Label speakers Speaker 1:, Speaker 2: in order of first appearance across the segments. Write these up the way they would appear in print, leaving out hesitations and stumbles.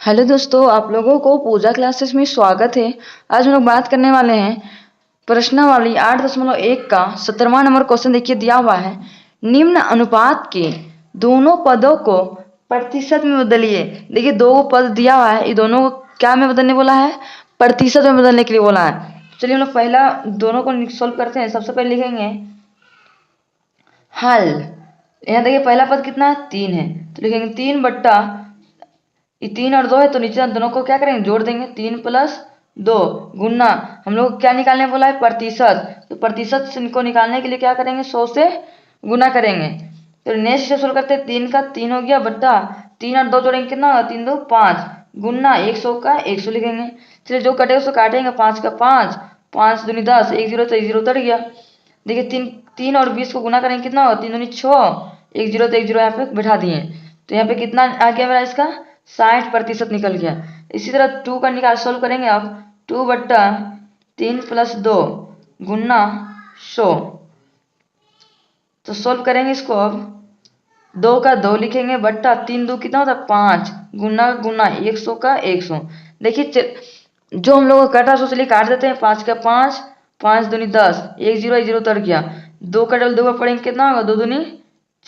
Speaker 1: Hello दोस्तों, आप लोगों को पूजा क्लासेस में स्वागत है। आज हम लोग बात करने वाले हैं प्रश्नावली 8.1 का 17वां नंबर क्वेश्चन। देखिए दिया हुआ है, निम्न अनुपात के दोनों पदों को प्रतिशत में बदलिए। देखिए दो पद दिया हुआ है, ये दोनों को क्या में बदलने बोला है? प्रतिशत में बदलने के लिए बोला है। चलिए हम लोग पहला दोनों को सोल्व करते हैं। सबसे पहले लिखेंगे हल। यहाँ देखिए पहला पद कितना है? 3 है, तो लिखेंगे 3 बट्टा ये 3 और 2 है, तो नीचे दोनों को क्या करेंगे? जोड़ देंगे। 3 + 2 गुना हम लोग क्या निकालने बोला है? प्रतिशत। तो प्रतिशत को निकालने के लिए क्या करेंगे? 100 से गुना करेंगे। तो नेक्स्ट से शुरू करते हैं। 3 का 3 हो गया बट्टा 3 और 2 जोड़ेंगे, कितना होगा? 3 2 5 गुना 100 का 100 लिखेंगे। चलिए जो कटे उसको काटेंगे। 5 का 5 5 दूनी 10 1 0 तो 1 0 उतर गया। देखिए 3 और 20 को गुना करेंगे, कितना होगा? 3 दूनी 6 1 0 तो 1 0 यहाँ पे बैठा दिए। तो यहाँ पे कितना आ गया मेरा? इसका 60% निकल गया। इसी तरह 2 का निकाल सोल्व करेंगे। अब 2 बट्टा 3 + 2 गुना 100। तो सोल्व करेंगे इसको। अब 2 का 2 लिखेंगे बट्टा 3 2 कितना होता है? 5 गुना गुना 100 का 100। देखिए जो हम लोग कटा सो चलिए काट देते हैं। 5 का 5 5 दूनी 10 1 0 1 0 उतर गया। 2 का डबल 2 का पढ़ेंगे, कितना होगा? 2 दूनी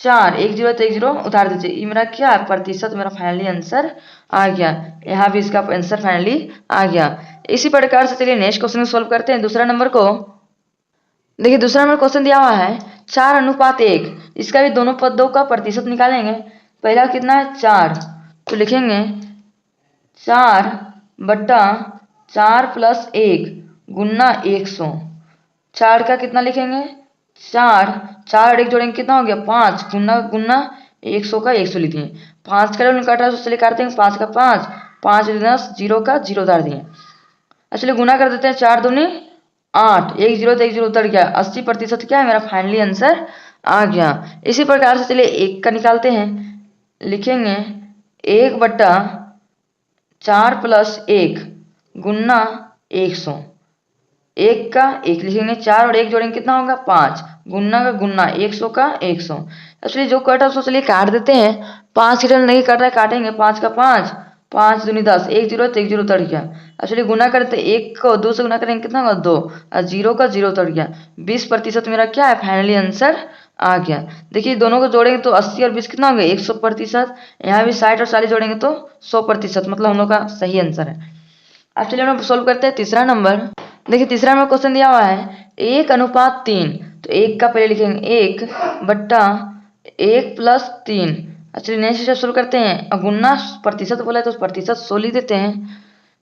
Speaker 1: 4 1 0 तो 1 0 उतार दीजिए। ये मेरा क्या है? प्रतिशत मेरा फाइनली आंसर आ गया। यहाँ भी इसका आंसर फाइनली आ गया। इसी प्रकार से चलिए नेक्स्ट क्वेश्चन सोल्व करते हैं। दूसरा नंबर को देखिए, दूसरा नंबर क्वेश्चन दिया हुआ है 4:1। इसका भी दोनों पदों का प्रतिशत निकालेंगे। पहला कितना है? 4, तो लिखेंगे 4 बट्टा 4 + 1 गुना 100। 4 का कितना लिखेंगे? 4 4 और 1 जोड़ेंगे, कितना हो गया? 5 गुना गुना 100 का 100 लिखिए। 5 का कट रहा है, चलिए काटते हैं। 5 का 5 5 10 0 का 0 उतार दिए। चलिए गुना कर देते हैं। 4 दूनी 8 1 0 तो 1 0 उतर गया। 80% क्या है मेरा? फाइनली आंसर आ गया। इसी प्रकार से चलिए 1 का निकालते हैं। लिखेंगे 1 बट्टा 4 + 1 गुना 100। 1 का 1 लिखेंगे। 4 और 1 जोड़ेंगे, कितना होगा? 5 गुना का गुना 100 का 100। चलिए जो कटा उसको चलिए काट देते हैं। 5 की टर्न नहीं कट रहा है, काटेंगे। 5 का 5 5 दूनी 10 1 0 तो 1 0 उतर गया। चलिए गुना करते 1 को 2 से गुना करेंगे, कितना होगा? 2 और 0 का 0 उतर गया। 20% मेरा क्या है? फाइनली आंसर आ गया। देखिए दोनों को जोड़ेंगे तो 80 और 20 कितना हो गया? 100%। यहाँ भी 60 और 40 जोड़ेंगे तो 100%, मतलब हम लोग का सही आंसर है। अब चलिए हम सोल्व करते हैं तीसरा नंबर। देखिए तीसरा नंबर क्वेश्चन दिया हुआ है 1:3। तो 1 का पहले लिखेंगे 1 बट्टा 1 + 3। चलिए नेक्स्ट स्टेप शुरू करते हैं। गुना प्रतिशत बोला है तो प्रतिशत 100 लिख देते हैं।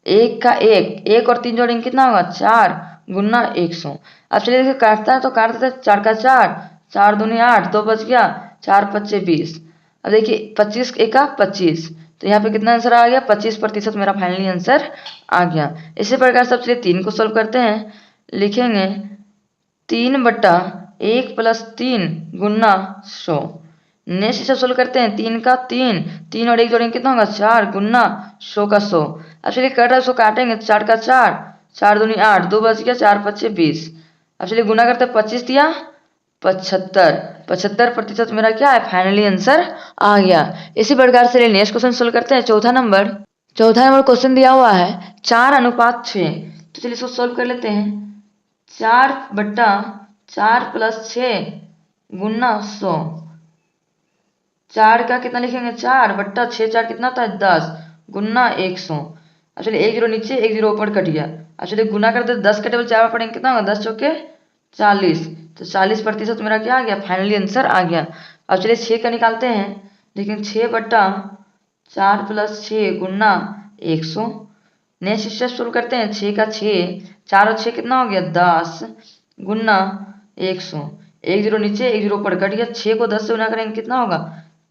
Speaker 1: 1 का 1 1 और 3 जोड़ेंगे, कितना होगा? 4 गुना 100। अब चलिए देखिए काटता है तो काट देते हैं। 4 का 4 4 दूनी 8 2 बच गया। 4 5 20। अब देखिए 25 1 का 25, तो यहाँ पे कितना आंसर आ गया? 25% मेरा फाइनली आंसर आ गया। इसी प्रकार से चलिए 3 को सोल्व करते हैं। लिखेंगे 3 बट्टा 1 + 3 गुना 100। नेक्स्ट से सोल्व करते हैं। 3 का 3 3 और 1 जोड़ेंगे, कितना होगा? 4 गुना 100 का 100। अब चलिए कट रहा है उसको काटेंगे। 4 का 4 4 दूनी 8 2 बच गया। 4 5 20। अब चलिए गुना करते हैं। 25 दिया 75% मेरा क्या है? फाइनली आंसर आ गया। इसी प्रकार से नेक्स्ट क्वेश्चन सोल्व करते हैं। चौथा नंबर क्वेश्चन दिया हुआ है 4:6। तो चलिए इसको सोल्व कर लेते हैं। 4 बट्टा 4 + 6 गुना 100। 4 का कितना लिखेंगे? 4 बट्टा 6 4 कितना होता है? 10 गुना 100। अब चलिए 1 0 नीचे 1 0 ऊपर कट गया। अब चलिए गुना करते 10 का टेबल 4 पढ़ेंगे, कितना होगा? 10 चौके 40। तो 40% मेरा क्या आ गया? फाइनली आंसर आ गया। अब चलिए 6 का निकालते हैं। लेकिन 6 बट्टा 4 + 6 गुना 100। नेक्स्ट स्टेप शुरू करते हैं। 6 का 6 4 और 6 कितना हो गया? 10 गुना 100। 1 0 नीचे 1 0 ऊपर कट गया। 6 को 10 से गुना करेंगे, कितना होगा?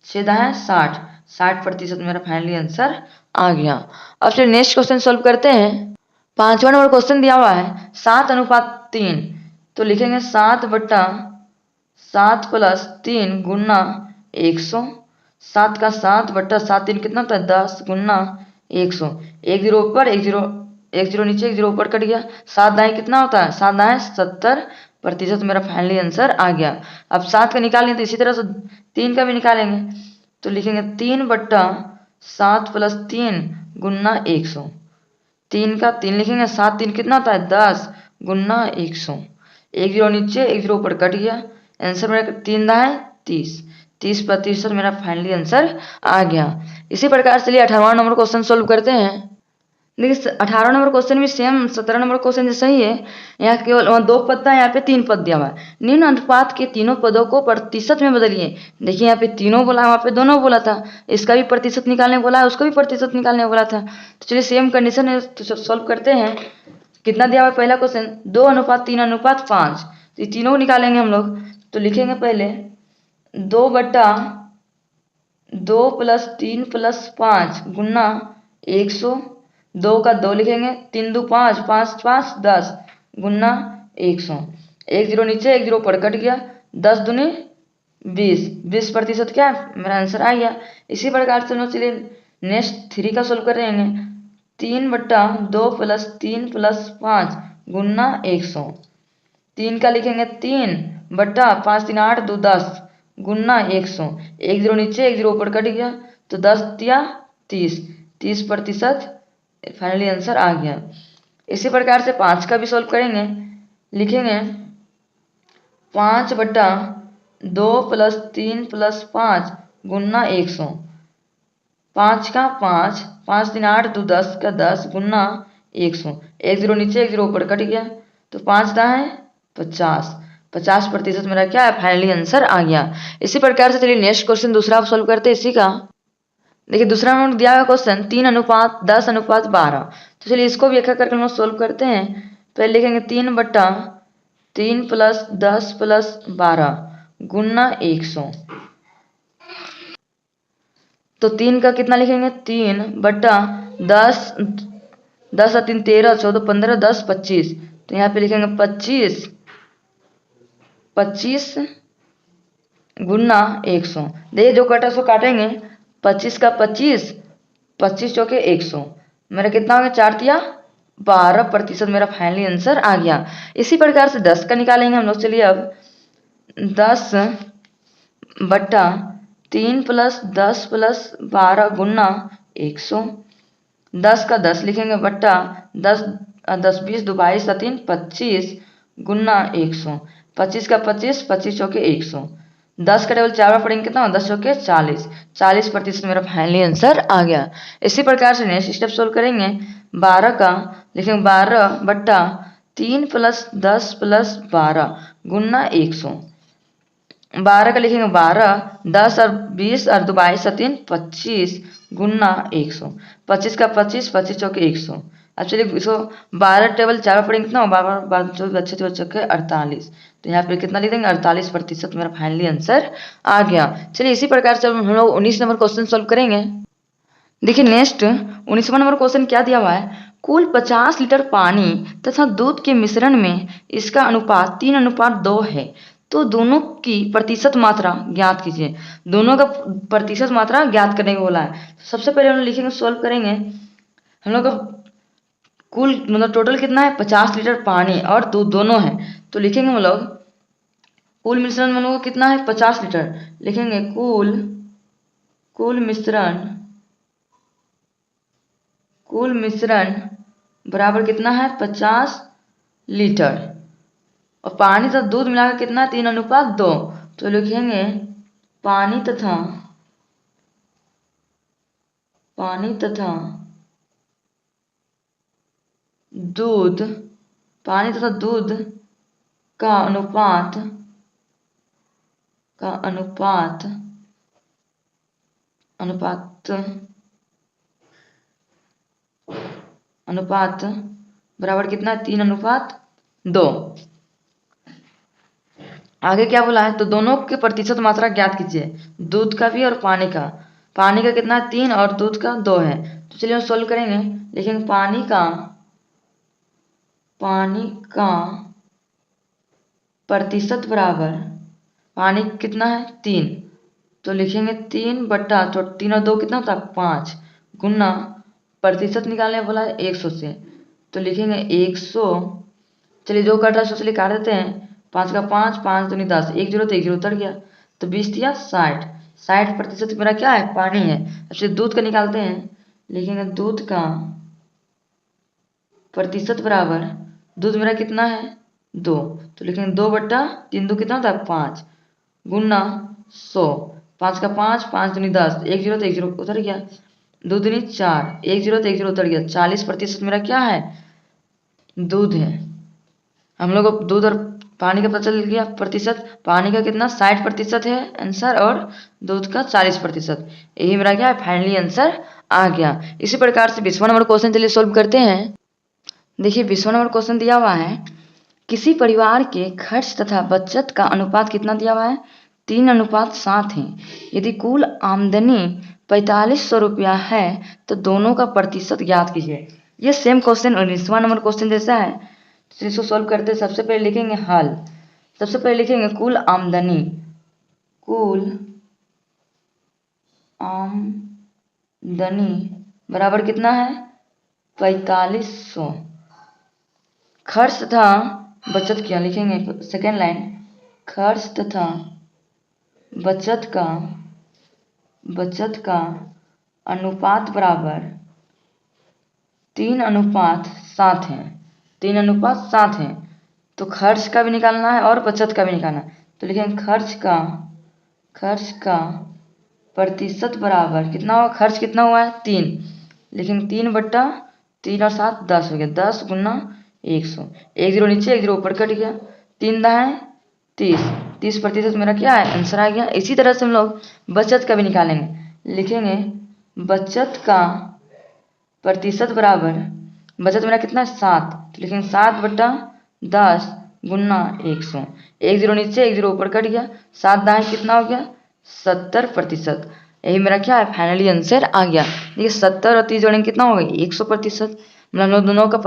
Speaker 1: 6 दाएं 60 60% मेरा फाइनली आंसर आ गया। अब चलिए नेक्स्ट क्वेश्चन सोल्व करते हैं। 5वां नंबर क्वेश्चन दिया हुआ है 7:3। तो लिखेंगे 7 बट्टा 7 + 3 गुना 100। 7 का 7 बट्टा 7 3 कितना होता है? 10 गुना 100। 1 0 ऊपर 1 0 1 0 नीचे 1 0 ऊपर कट गया। 7 दाएं कितना होता है? 7 दाएं 70% मेरा फाइनली आंसर आ गया। अब 7 का निकालेंगे तो इसी तरह से 3 का भी निकालेंगे। तो लिखेंगे 3 बट्टा 7 + 3 गुना 100। 3 का 3 लिखेंगे, 7 3 कितना होता है 10 गुना 100। 1 जीरो नीचे 1 जीरो ऊपर कट गया। आंसर मेरा 3 दाएं 30। 30% मेरा फाइनली आंसर आ गया। इसी प्रकार से 18वां नंबर क्वेश्चन सोल्व करते हैं। देखिए 18 नंबर क्वेश्चन भी सेम 17 नंबर क्वेश्चन जैसा ही है। यहाँ केवल वहाँ 2 पद था, यहाँ पे 3 पद दिया हुआ है। निम्न अनुपात के तीनों पदों को प्रतिशत में बदलिए। देखिए यहाँ पे तीनों बोला, वहाँ पे दोनों बोला था। इसका भी प्रतिशत निकालने बोला है, उसका भी प्रतिशत निकालने बोला था। तो चलिए सेम कंडीशन है तो सोल्व करते हैं। कितना दिया हुआ है पहला क्वेश्चन 2:3:5। तो ये तीनों को निकालेंगे हम लोग। तो लिखेंगे पहले 2/2 + 3 + 5 गुना 100। 2 का 2 लिखेंगे, 3 2 5 5 5 10 गुना 100। 1 जीरो नीचे 1 जीरो ऊपर कट गया। 10 दूनी 20। 20% क्या है मेरा आंसर आ गया। इसी प्रकार से हम लोग चलिए नेक्स्ट 3 का सोल्व करेंगे। 3/2 + 3 + 5 गुना 100। 3 का लिखेंगे 3/5 3 8 2 10 गुना 100। 1 जीरो नीचे 1 जीरो ऊपर कट गया तो 10 या 30। 30% फाइनली आंसर आ गया। इसी प्रकार से 5 का भी सोल्व करेंगे। लिखेंगे 5/2 + 3 + 5 गुना 100। 5 का 5 5 3 8 2 10 का 10 गुना 100। 1 जीरो नीचे 1 जीरो ऊपर कट गया तो 5 दाएं 50। 50% मेरा क्या है फाइनली आंसर आ गया। इसी प्रकार से चलिए नेक्स्ट क्वेश्चन दूसरा आप सोल्व करते हैं इसी का। देखिए दूसरा नंबर दिया हुआ क्वेश्चन 3:10:12। तो चलिए इसको भी एक एक करके हम लोग सोल्व करते हैं। पहले लिखेंगे 3/3 + 10 + 12 गुना 100। तो 3 का कितना लिखेंगे 3/10 10 और 3 13 14 15 10 25। तो यहाँ पे लिखेंगे 25 गुना 100। देखिए जो कटा सो काटेंगे। 25 का 25 25 चौके 100 मेरा कितना हो गया 4 तिया 12% मेरा फाइनली आंसर आ गया। इसी प्रकार से 10 का निकालेंगे हम लोग। चलिए अब 10/3 + 10 + 12 गुना 100। 10 का 10 लिखेंगे बट्टा 10 10 20 2 22 3 25 गुना 100। 25 का 25 25 चौके 100। 10 का टेबल 4 बार पढ़ेंगे कितना 10 चौके 40। 40% मेरा फाइनली आंसर आ गया। इसी प्रकार से नेक्स्ट स्टेप सोल्व करेंगे। 12 का लिखेंगे 12/3 + 10 + 12 गुना 100। 12 का लिखेंगे 12 10 और 20 और 2 22 और 3 25 गुना 100। 25 का 25 25 चौके 100। अब चलिए इसको 12 टेबल 4 बार पढ़ेंगे कितना 12 12 अच्छे तो चौके 48। तो यहाँ पे कितना लिख देंगे 48% मेरा फाइनली आंसर आ गया। चलिए इसी प्रकार से हम लोग 19 नंबर क्वेश्चन सोल्व करेंगे। देखिए नेक्स्ट 19वां नंबर क्वेश्चन क्या दिया हुआ है। कुल 50 लीटर पानी तथा दूध के मिश्रण में इसका अनुपात 3:2 है। तो दोनों की प्रतिशत मात्रा ज्ञात कीजिए। दोनों का प्रतिशत मात्रा ज्ञात करने को बोला है। सबसे पहले हम लोग लिखेंगे सोल्व करेंगे। हम लोग का कुल मतलब टोटल कितना है 50 लीटर पानी और दूध दोनों है। तो लिखेंगे हम लोग कुल मिश्रण में हम लोग कितना है 50 लीटर। लिखेंगे कुल मिश्रण बराबर कितना है 50 लीटर और पानी तथा दूध मिलाकर कितना 3:2। तो लिखेंगे पानी तथा दूध का अनुपात बराबर कितना 3:2। आगे क्या बोला है तो दोनों के प्रतिशत मात्रा ज्ञात कीजिए। दूध का भी और पानी का। पानी का कितना 3 और दूध का 2 है। तो चलिए हम सोल्व करेंगे। लेकिन पानी का प्रतिशत बराबर पानी कितना है 3। तो लिखेंगे 3 तो 3 और 2 कितना होता है 5 गुना प्रतिशत निकालने बोला है 100 से। तो लिखेंगे 100। चलिए जो कट रहा है सो चलिए काट देते हैं। 5 का 5 5 दूनी 10 1 जीरो तो 1 जीरो उतर गया। तो 20 या 60। 60% मेरा क्या है पानी है। अब चलिए दूध का निकालते हैं। लिखेंगे दूध का प्रतिशत बराबर, दूध मेरा कितना है 2, तो लिखेंगे 2/3, 2 कितना होता है 5, गुना 100, 5 का 5, 5 दूनी 10, 1 0 तो 1 0 उतर गया, 2 दूनी 4, 1 0 तो 1 0 उतर गया, 40% मेरा क्या है दूध है। हम लोग को दूध और पानी का पता चल गया प्रतिशत, पानी का कितना 60% है आंसर और दूध का 40%, यही मेरा क्या है फाइनली आंसर आ गया। इसी प्रकार से 20वां नंबर क्वेश्चन चलिए सोल्व करते हैं। देखिए 20वां नंबर क्वेश्चन दिया हुआ है, किसी परिवार के खर्च तथा बचत का अनुपात कितना दिया हुआ है 3:7 है। यदि कुल आमदनी 4500 रुपया है तो दोनों का प्रतिशत ज्ञात कीजिए। ये सेम क्वेश्चन 19वां नंबर क्वेश्चन जैसा है, तो इसको सोल्व करते हैं। सबसे पहले लिखेंगे हल, सबसे पहले लिखेंगे कुल आमदनी, कुल आमदनी बराबर कितना है 4500, खर्च तथा बचत क्या लिखेंगे सेकेंड लाइन, खर्च तथा बचत का अनुपात बराबर 3:7 है, 3:7 है, तो खर्च का भी निकालना है और बचत का भी निकालना है, तो लिखेंगे खर्च का प्रतिशत बराबर कितना हुआ, खर्च कितना हुआ है 3, लेकिन 3/3 और 7 10 हो गया, 10 गुना 100, 1 0 नीचे 1 0 ऊपर कट गया, 3 दाएं 30% मेरा क्या है आंसर आ गया। इसी तरह से हम लोग बचत का भी निकालेंगे, लिखेंगे बचत का प्रतिशत बराबर, बचत मेरा कितना है 7, तो लिखेंगे 7/10 गुना 100, 1 0 नीचे 1 0 ऊपर कट गया, 7 दाएं कितना हो गया 70%, यही मेरा क्या है फाइनली आंसर आ गया। देखिए 70 और 30 जोड़ेंगे कितना हो गया 100%, मतलब हम लोग दोनों का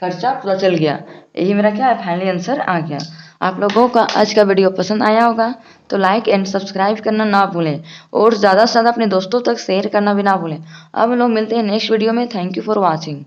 Speaker 1: खर्चा पता चल गया, यही मेरा क्या है फाइनली आंसर आ गया। आप लोगों का आज का वीडियो पसंद आया होगा तो लाइक एंड सब्सक्राइब करना ना भूलें और ज़्यादा से ज़्यादा अपने दोस्तों तक शेयर करना भी ना भूलें। अब हम लोग मिलते हैं नेक्स्ट वीडियो में। Thank you for watching.